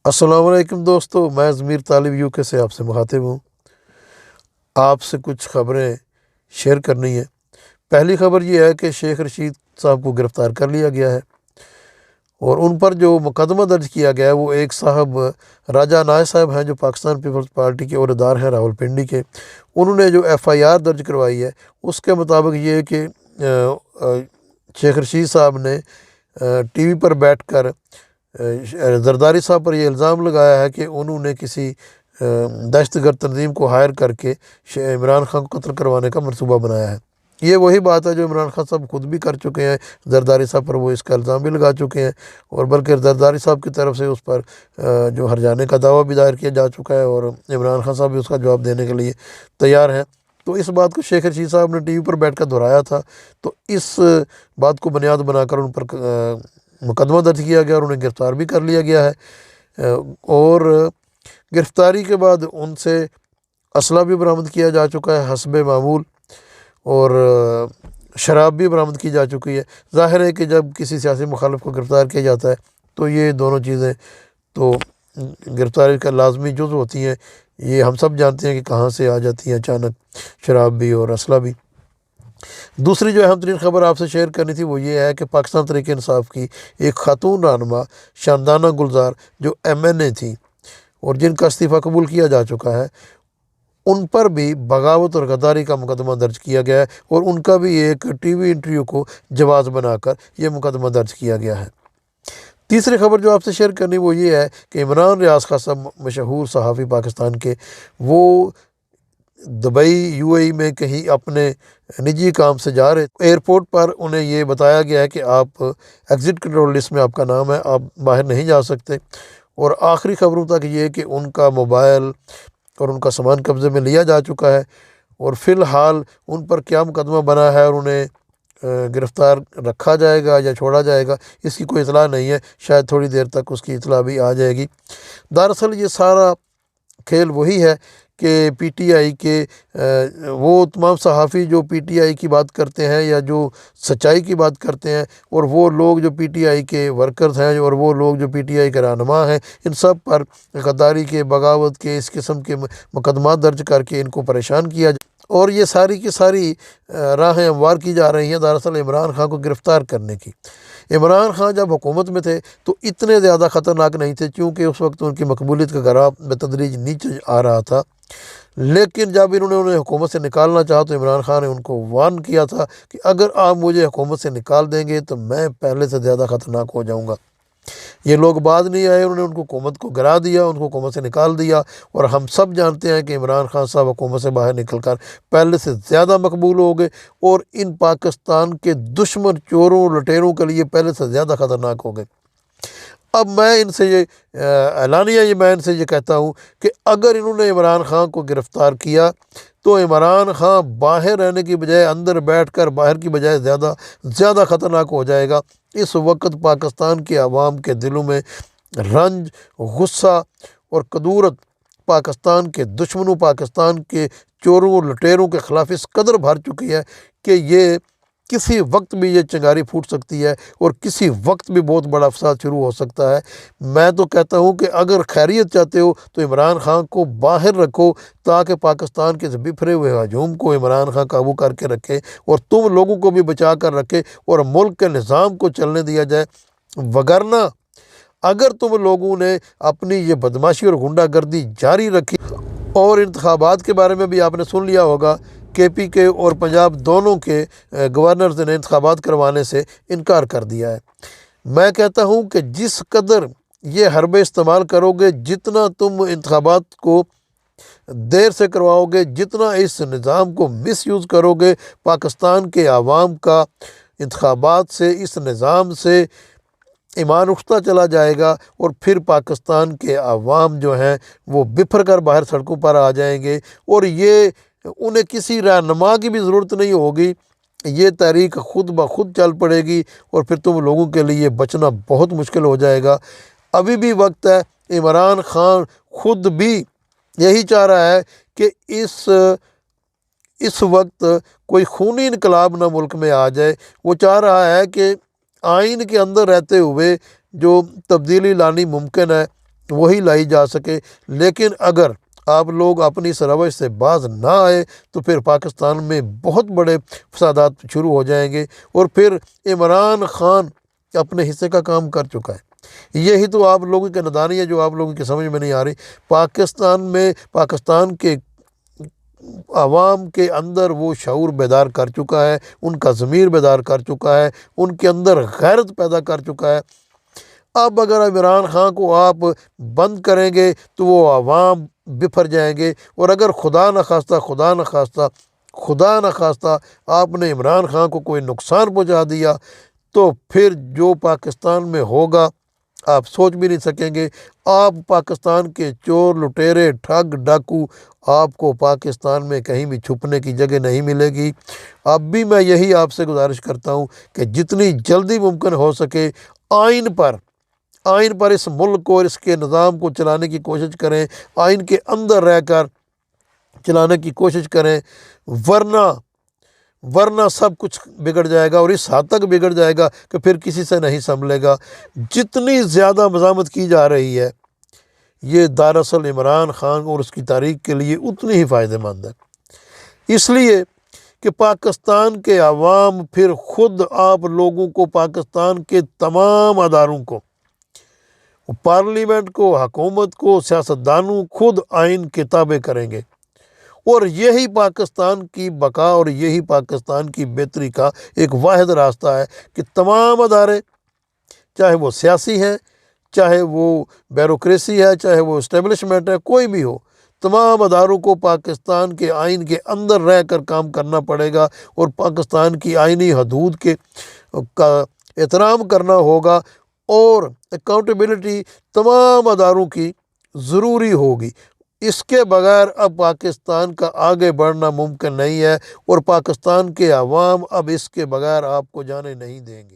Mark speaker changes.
Speaker 1: السلام علیکم دوستو، میں ضمیر طالب یو کے سے آپ سے مخاطب ہوں۔ آپ سے کچھ خبریں شیئر کرنی ہیں۔ پہلی خبر یہ ہے کہ شیخ رشید صاحب کو گرفتار کر لیا گیا ہے اور ان پر جو مقدمہ درج کیا گیا ہے وہ ایک صاحب راجہ نائے صاحب ہیں جو پاکستان پیپلز پارٹی کے عہدیدار ہیں راولپنڈی کے۔ انہوں نے جو ایف آئی آر درج کروائی ہے اس کے مطابق یہ ہے کہ شیخ رشید صاحب نے ٹی وی پر بیٹھ کر زرداری صاحب پر یہ الزام لگایا ہے کہ انہوں نے کسی دہشت گرد تنظیم کو ہائر کر کے عمران خان کو قتل کروانے کا منصوبہ بنایا ہے۔ یہ وہی بات ہے جو عمران خان صاحب خود بھی کر چکے ہیں، زرداری صاحب پر وہ اس کا الزام بھی لگا چکے ہیں، اور بلکہ زرداری صاحب کی طرف سے اس پر جو ہرجانے کا دعویٰ بھی دائر کیا جا چکا ہے اور عمران خان صاحب بھی اس کا جواب دینے کے لیے تیار ہیں۔ تو اس بات کو شیخ رشید صاحب نے ٹی وی پر بیٹھ کر دہرایا تھا، تو اس بات کو بنیاد بنا کر ان پر مقدمہ درج کیا گیا اور انہیں گرفتار بھی کر لیا گیا ہے، اور گرفتاری کے بعد ان سے اسلحہ بھی برآمد کیا جا چکا ہے حسب معمول، اور شراب بھی برآمد کی جا چکی ہے۔ ظاہر ہے کہ جب کسی سیاسی مخالف کو گرفتار کیا جاتا ہے تو یہ دونوں چیزیں تو گرفتاری کا لازمی جزو ہوتی ہیں۔ یہ ہم سب جانتے ہیں کہ کہاں سے آ جاتی ہیں اچانک، شراب بھی اور اسلحہ بھی۔ دوسری جو اہم ترین خبر آپ سے شیئر کرنی تھی وہ یہ ہے کہ پاکستان تحریک انصاف کی ایک خاتون رہنما شاندانہ گلزار جو ایم این اے تھیں اور جن کا استعفیٰ قبول کیا جا چکا ہے، ان پر بھی بغاوت اور غداری کا مقدمہ درج کیا گیا ہے، اور ان کا بھی ایک ٹی وی انٹرویو کو جواز بنا کر یہ مقدمہ درج کیا گیا ہے۔ تیسری خبر جو آپ سے شیئر کرنی وہ یہ ہے کہ عمران ریاض خان صاحب مشہور صحافی پاکستان کے، وہ دبئی یو اے ای میں کہیں اپنے نجی کام سے جا رہے، ایئرپورٹ پر انہیں یہ بتایا گیا ہے کہ آپ ایگزٹ کنٹرول لسٹ میں آپ کا نام ہے، آپ باہر نہیں جا سکتے، اور آخری خبروں تک یہ کہ ان کا موبائل اور ان کا سامان قبضے میں لیا جا چکا ہے، اور فی الحال ان پر کیا مقدمہ بنا ہے اور انہیں گرفتار رکھا جائے گا یا چھوڑا جائے گا اس کی کوئی اطلاع نہیں ہے۔ شاید تھوڑی دیر تک اس کی اطلاع بھی آ جائے گی۔ دراصل یہ سارا کھیل وہی ہے کہ پی ٹی آئی کے وہ تمام صحافی جو پی ٹی آئی کی بات کرتے ہیں یا جو سچائی کی بات کرتے ہیں، اور وہ لوگ جو پی ٹی آئی کے ورکرز ہیں اور وہ لوگ جو پی ٹی آئی کے رہنما ہیں، ان سب پر غداری کے، بغاوت کے، اس قسم کے مقدمات درج کر کے ان کو پریشان کیا جائے، اور یہ ساری کی ساری راہیں ہموار کی جا رہی ہیں دراصل عمران خان کو گرفتار کرنے کی۔ عمران خان جب حکومت میں تھے تو اتنے زیادہ خطرناک نہیں تھے، چونکہ اس وقت ان کی مقبولیت کا گراف بتدریج نیچے آ رہا تھا، لیکن جب انہیں حکومت سے نکالنا چاہا تو عمران خان نے ان کو وارن کیا تھا کہ اگر آپ مجھے حکومت سے نکال دیں گے تو میں پہلے سے زیادہ خطرناک ہو جاؤں گا۔ یہ لوگ بعد نہیں آئے، انہوں نے ان کو حکومت کو گرا دیا، ان کو حکومت سے نکال دیا، اور ہم سب جانتے ہیں کہ عمران خان صاحب حکومت سے باہر نکل کر پہلے سے زیادہ مقبول ہو گئے، اور ان پاکستان کے دشمن چوروں لٹیروں کے لیے پہلے سے زیادہ خطرناک ہو گئے۔ اب میں ان سے یہ اعلانیہ میں ان سے یہ کہتا ہوں کہ اگر انہوں نے عمران خان کو گرفتار کیا تو عمران خان باہر رہنے کی بجائے اندر بیٹھ کر باہر کی بجائے زیادہ خطرناک ہو جائے گا۔ اس وقت پاکستان کے عوام کے دلوں میں رنج، غصہ اور کدورت پاکستان کے دشمنوں، پاکستان کے چوروں لٹیروں کے خلاف اس قدر بھر چکی ہے کہ یہ کسی وقت بھی یہ چنگاری پھوٹ سکتی ہے اور کسی وقت بھی بہت بڑا فساد شروع ہو سکتا ہے۔ میں تو کہتا ہوں کہ اگر خیریت چاہتے ہو تو عمران خان کو باہر رکھو تاکہ پاکستان کے بفرے ہوئے ہجوم کو عمران خان قابو کر کے رکھے اور تم لوگوں کو بھی بچا کر رکھے اور ملک کے نظام کو چلنے دیا جائے، وگرنہ اگر تم لوگوں نے اپنی یہ بدماشی اور غنڈہ گردی جاری رکھی، اور انتخابات کے بارے میں بھی آپ نے سن لیا ہوگا، کے پی کے اور پنجاب دونوں کے گورنرز نے انتخابات کروانے سے انکار کر دیا ہے۔ میں کہتا ہوں کہ جس قدر یہ حربے استعمال کرو گے، جتنا تم انتخابات کو دیر سے کرواؤ گے، جتنا اس نظام کو مس یوز کرو گے، پاکستان کے عوام کا انتخابات سے، اس نظام سے ایمان اٹھتا چلا جائے گا، اور پھر پاکستان کے عوام جو ہیں وہ بفر کر باہر سڑکوں پر آ جائیں گے، اور یہ انہیں کسی رہنما کی بھی ضرورت نہیں ہوگی، یہ تحریک خود بخود چل پڑے گی، اور پھر تم لوگوں کے لیے بچنا بہت مشکل ہو جائے گا۔ ابھی بھی وقت ہے، عمران خان خود بھی یہی چاہ رہا ہے کہ اس وقت کوئی خونی انقلاب نہ ملک میں آ جائے۔ وہ چاہ رہا ہے کہ آئین کے اندر رہتے ہوئے جو تبدیلی لانی ممکن ہے وہی لائی جا سکے۔ لیکن اگر آپ لوگ اپنی اس روش سے باز نہ آئے تو پھر پاکستان میں بہت بڑے فسادات شروع ہو جائیں گے، اور پھر عمران خان اپنے حصے کا کام کر چکا ہے۔ یہی تو آپ لوگوں کی نادانی ہے جو آپ لوگوں کی سمجھ میں نہیں آ رہی۔ پاکستان کے عوام کے اندر وہ شعور بیدار کر چکا ہے، ان کا ضمیر بیدار کر چکا ہے، ان کے اندر غیرت پیدا کر چکا ہے۔ اب اگر عمران خان کو آپ بند کریں گے تو وہ عوام بفر جائیں گے، اور اگر خدا نخواستہ آپ نے عمران خان کو کوئی نقصان پہنچا دیا تو پھر جو پاکستان میں ہوگا آپ سوچ بھی نہیں سکیں گے۔ آپ پاکستان کے چور، لٹیرے، ٹھگ، ڈاکو، آپ کو پاکستان میں کہیں بھی چھپنے کی جگہ نہیں ملے گی۔ اب بھی میں یہی آپ سے گزارش کرتا ہوں کہ جتنی جلدی ممکن ہو سکے آئین پر اس ملک اور اس کے نظام کو چلانے کی کوشش کریں، آئین کے اندر رہ کر چلانے کی کوشش کریں، ورنہ سب کچھ بگڑ جائے گا، اور اس حد تک بگڑ جائے گا کہ پھر کسی سے نہیں سنبھلے گا۔ جتنی زیادہ مزاحمت کی جا رہی ہے یہ دراصل عمران خان اور اس کی تحریک کے لیے اتنی ہی فائدہ مند ہے، اس لیے کہ پاکستان کے عوام پھر خود آپ لوگوں کو، پاکستان کے تمام اداروں کو، پارلیمنٹ کو، حکومت کو، سیاستدانوں خود آئین کے تابع کریں گے، اور یہی پاکستان کی بقا اور یہی پاکستان کی بہتری کا ایک واحد راستہ ہے کہ تمام ادارے، چاہے وہ سیاسی ہیں، چاہے وہ بیوروکریسی ہے، چاہے وہ اسٹیبلشمنٹ ہے، کوئی بھی ہو، تمام اداروں کو پاکستان کے آئین کے اندر رہ کر کام کرنا پڑے گا، اور پاکستان کی آئینی حدود کا احترام کرنا ہوگا، اور اکاؤنٹیبلٹی تمام اداروں کی ضروری ہوگی۔ اس کے بغیر اب پاکستان کا آگے بڑھنا ممکن نہیں ہے، اور پاکستان کے عوام اب اس کے بغیر آپ کو جانے نہیں دیں گے۔